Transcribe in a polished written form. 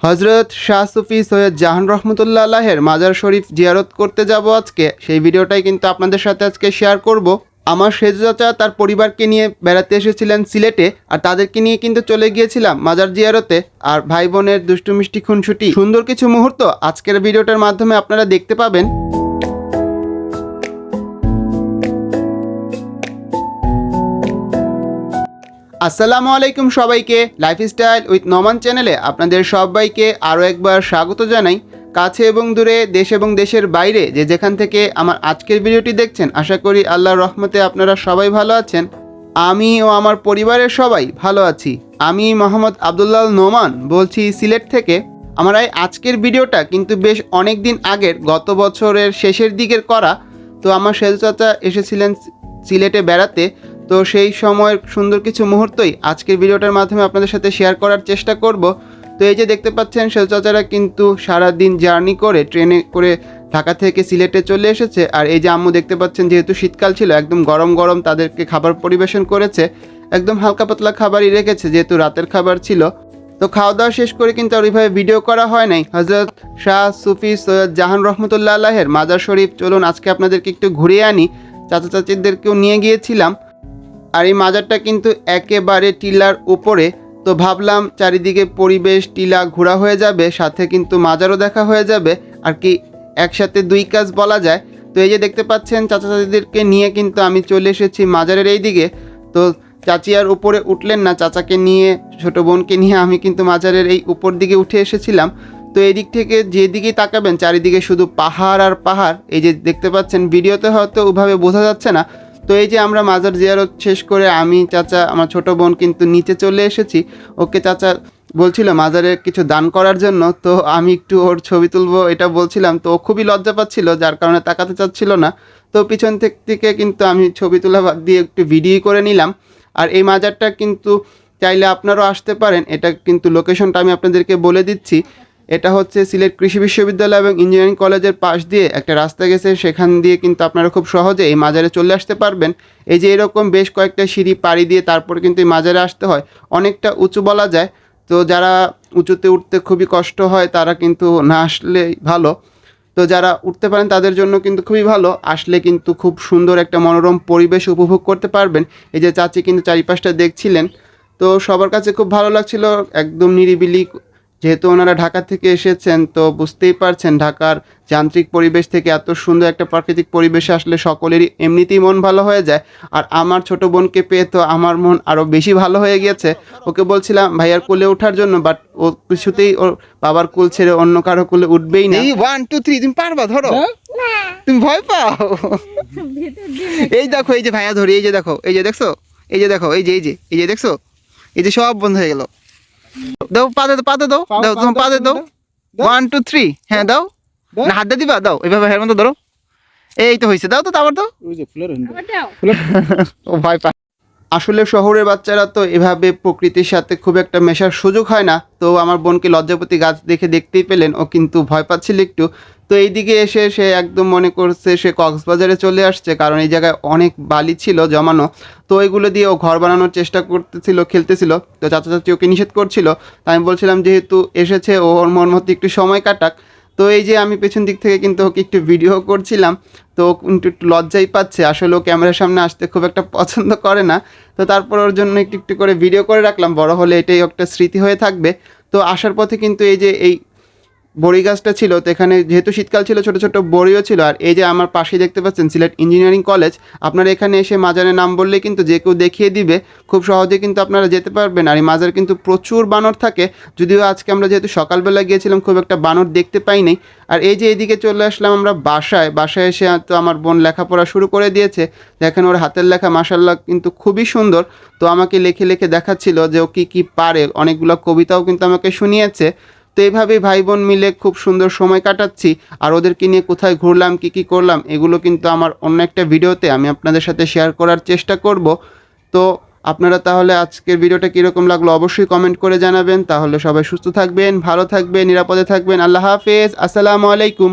হজরত শাহ সুফি সৈয়দ জাহান রহমতুল্লাহ আলাহের মাজার শরীফ জিয়ারত করতে যাব আজকে। সেই ভিডিওটাই কিন্তু আপনাদের সাথে আজকে শেয়ার করব। আমার সেজু চাচা তার পরিবারকে নিয়ে বেড়াতে এসেছিলেন সিলেটে, আর তাদেরকে নিয়ে কিন্তু চলে গিয়েছিলাম মাজার জিয়ারতে। আর ভাই বোনের দুষ্টু মিষ্টি খুনসুটি সুন্দর কিছু মুহূর্ত আজকের ভিডিওটার মাধ্যমে আপনারা দেখতে পাবেন। আসসালামু আলাইকুম সবাইকে, লাইফস্টাইল উইথ নোমান চ্যানেলে আপনাদের সবাইকে আরও একবার স্বাগত জানাই। কাছে এবং দূরে, দেশ এবং দেশের বাইরে যে যেখান থেকে আমার আজকের ভিডিওটি দেখছেন, আশা করি আল্লাহর রহমতে আপনারা সবাই ভালো আছেন। আমি ও আমার পরিবারের সবাই ভালো আছি। আমি মোহাম্মদ আবদুল্লাহ নোমান বলছি সিলেট থেকে। আমার এই আজকের ভিডিওটা কিন্তু বেশ অনেক দিন আগের, গত বছরের শেষের দিকের করা। তো আমার সেজু চাচা এসেছিলেন সিলেটে বেড়াতে, তো সেই সময়ের সুন্দর কিছু মুহূর্তই আজকের ভিডিওটার মাধ্যমে আপনাদের সাথে শেয়ার করার চেষ্টা করব। তো এই যে দেখতে পাচ্ছেন, সেজু চাচারা কিন্তু সারাদিন জার্নি করে ট্রেনে করে ঢাকা থেকে সিলেটে চলে এসেছে। আর এই যে আম্মু দেখতে পাচ্ছেন, যেহেতু শীতকাল ছিল, একদম গরম গরম তাদেরকে খাবার পরিবেশন করেছে। একদম হালকা পাতলা খাবারই রেখেছে, যেহেতু রাতের খাবার ছিল। তো খাওয়া দাওয়া শেষ করে কিন্তু আর ওইভাবে ভিডিও করা হয় নাই। হজরত শাহ সুফি সৈয়দ জাহান রহমতুল্লাহ আলাহের মাজার শরীফ চলুন আজকে আপনাদেরকে একটু ঘুরিয়ে আনি। চাচা চাচিদেরকেও নিয়ে গিয়েছিলাম। আর এই মাজারটা কিন্তু একেবারে টিলার উপরে। তো ভাবলাম চারিদিকে পরিবেশ, টিলা ঘোরা হয়ে যাবে, সাথে কিন্তু মাজারও দেখা হয়ে যাবে, আর কি একসাথে দুই কাজ বলা যায়। তো এই যে দেখতে পাচ্ছেন, চাচা চাচিদেরকে নিয়ে কিন্তু আমি চলে এসেছি মাজারের এই দিকে। তো চাচি আর উপরে উঠলেন না, চাচাকে নিয়ে, ছোটো বোনকে নিয়ে আমি কিন্তু মাজারের এই উপর দিকে উঠে এসেছিলাম। তো এই দিক থেকে যেদিকেই তাকাবেন চারিদিকে শুধু পাহাড় আর পাহাড়। এই যে দেখতে পাচ্ছেন, ভিডিওতে হয়তো ওভাবে বোঝা যাচ্ছে না। তো এই যে আমরা মাজার জিয়ারত শেষ করে আমি, চাচা, আমার ছোট বোন কিন্তু নিচে চলে এসেছি। ওকে চাচা বলছিল মাজারে কিছু দান করার জন্য, তো আমি একটু ওর ছবি তুলবো এটা বলছিলাম। তো ও খুবই লজ্জা পাচ্ছিল, যার কারণে তাকাতে চাচ্ছিল না। তো পিছন থেকে কিন্তু আমি ছবি তোলা বাদ দিয়ে একটু ভিডিও করে নিলাম। আর এই মাজারটা কিন্তু চাইলে আপনারাও আসতে পারেন। এটা কিন্তু লোকেশনটা আমি আপনাদেরকে বলে দিচ্ছি। এটা হচ্ছে সিলেট কৃষি বিশ্ববিদ্যালয় এবং ইঞ্জিনিয়ারিং কলেজের পাশ দিয়ে একটা রাস্তা গেছে, সেখান দিয়ে কিন্তু আপনারা খুব সহজে এই মাজারে চলে আসতে পারবেন। এই যে এরকম বেশ কয়েকটা সিঁড়ি পাড়ি দিয়ে তারপর কিন্তু এই মাজারে আসতে হয়। অনেকটা উঁচু বলা যায়। তো যারা উঁচুতে উঠতে খুবই কষ্ট হয় তারা কিন্তু না আসলেই ভালো। তো যারা উঠতে পারেন তাদের জন্য কিন্তু খুবই ভালো। আসলে কিন্তু খুব সুন্দর একটা মনোরম পরিবেশ উপভোগ করতে পারবেন। এই যে চাচি কিন্তু চারিপাশটা দেখছিলেন, তো সবার কাছে খুব ভালো লাগছিল, একদম নিরিবিলি। যেহেতু ওনারা ঢাকা থেকে এসেছেন, তো বুঝতেই পারছেন ঢাকার যান্ত্রিক পরিবেশ থেকে এত সুন্দর একটা প্রাকৃতিক পরিবেশে আসলে সকলেরই এমনিতেই মন ভালো হয়ে যায়। আর আমার ছোট বোনকে পেয়ে তো আমার মন আরও বেশি ভালো হয়ে গিয়েছে। ওকে বলছিলাম ভাইয়ার কোলে ওঠার জন্য, বাট ও কিছুতেই ওর বাবার কোল ছেড়ে অন্য কারো কোলে উঠবেই না। 1 2 3 তুমি পারবা, ধরো। তুমি ভয় পাও? এই দেখো, এই যে ভাইয়া ধরি, এই যে দেখো, এই যে দেখছো, এই যে দেখো, এই যে এই যে দেখছো, এই যে সব বন্ধ হয়ে গেল। দাও, পাতে দাও, পাতে দাও, দাও, তোমার পাতে দাও। 1 2 3, হ্যাঁ দাও। না হাত দিয়ে দিবা, দাও, এইভাবে হের মতো ধরো। এই তো হয়েছে, দাও তো, আবার দাও। ও ভয় পা। আসলে শহরের বাচ্চারা তো এভাবে প্রকৃতির সাথে খুব একটা মেশার সুযোগ হয় না। তো আমার বোনকে লজ্জাপতি গাছ দেখে দেখতেই পেলেন, ও কিন্তু ভয় পাচ্ছিল একটু। তো এইদিকে এসে সে একদম মনে করছে সে কক্সবাজারে চলে আসছে, কারণ এই জায়গায় অনেক বালি ছিল জমানো। তো ওইগুলো দিয়ে ও ঘর বানানোর চেষ্টা করতেছিল, খেলতেছিল। তো চাচা চাচি ওকে নিষেধ করছিল। তাই আমি বলছিলাম যেহেতু এসেছে, ওর মন মতো একটু সময় কাটাক। তো এই যে আমি পেছন দিক থেকে কিন্তু ওকে একটু ভিডিও করছিলাম। তো ও কিন্তু একটু লজ্জাই পাচ্ছে, আসলে ও ক্যামেরার সামনে আসতে খুব একটা পছন্দ করে না। তো তারপর ওর জন্য একটু একটু করে ভিডিও করে রাখলাম, বড় হলে এটাই একটা স্মৃতি হয়ে থাকবে। তো আসার পথে কিন্তু এই যে এই বড়ি গাছটা ছিল, তো এখানে যেহেতু শীতকাল ছিল, ছোটো ছোটো বড়িও ছিল। আর এই যে আমার পাশেই দেখতে পাচ্ছেন সিলেট ইঞ্জিনিয়ারিং কলেজ। আপনারা এখানে এসে মাজারের নাম বললে কিন্তু যে কেউ দেখিয়ে দিবে, খুব সহজে কিন্তু আপনারা যেতে পারবেন। আর এই মাজার কিন্তু প্রচুর বানর থাকে, যদিও আজকে আমরা যেহেতু সকালবেলা গিয়েছিলাম খুব একটা বানর দেখতে পাইনি। আর এই যে এইদিকে চলে আসলাম আমরা বাসায় এসে তো আমার বোন লেখাপড়া শুরু করে দিয়েছে। দেখেন ওর হাতের লেখা মাশাআল্লাহ কিন্তু খুবই সুন্দর। তো আমাকে লিখে লিখে দেখাচ্ছিল যে ও কী পারে, অনেকগুলো কবিতাও কিন্তু আমাকে শুনিয়েছে। তো এইভাবেই ভাই বোন মিলে খুব সুন্দর সময় কাটাচ্ছি। আর ওদেরকে নিয়ে কোথায় ঘুরলাম, কী করলাম, এগুলো কিন্তু আমার অন্য একটা ভিডিওতে আমি আপনাদের সাথে শেয়ার করার চেষ্টা করব। তো আপনারা তাহলে আজকের ভিডিওটা কীরকম লাগলো অবশ্যই কমেন্ট করে জানাবেন। তাহলে সবাই সুস্থ থাকবেন, ভালো থাকবেন, নিরাপদে থাকবেন। আল্লাহ হাফেজ, আসসালামু আলাইকুম।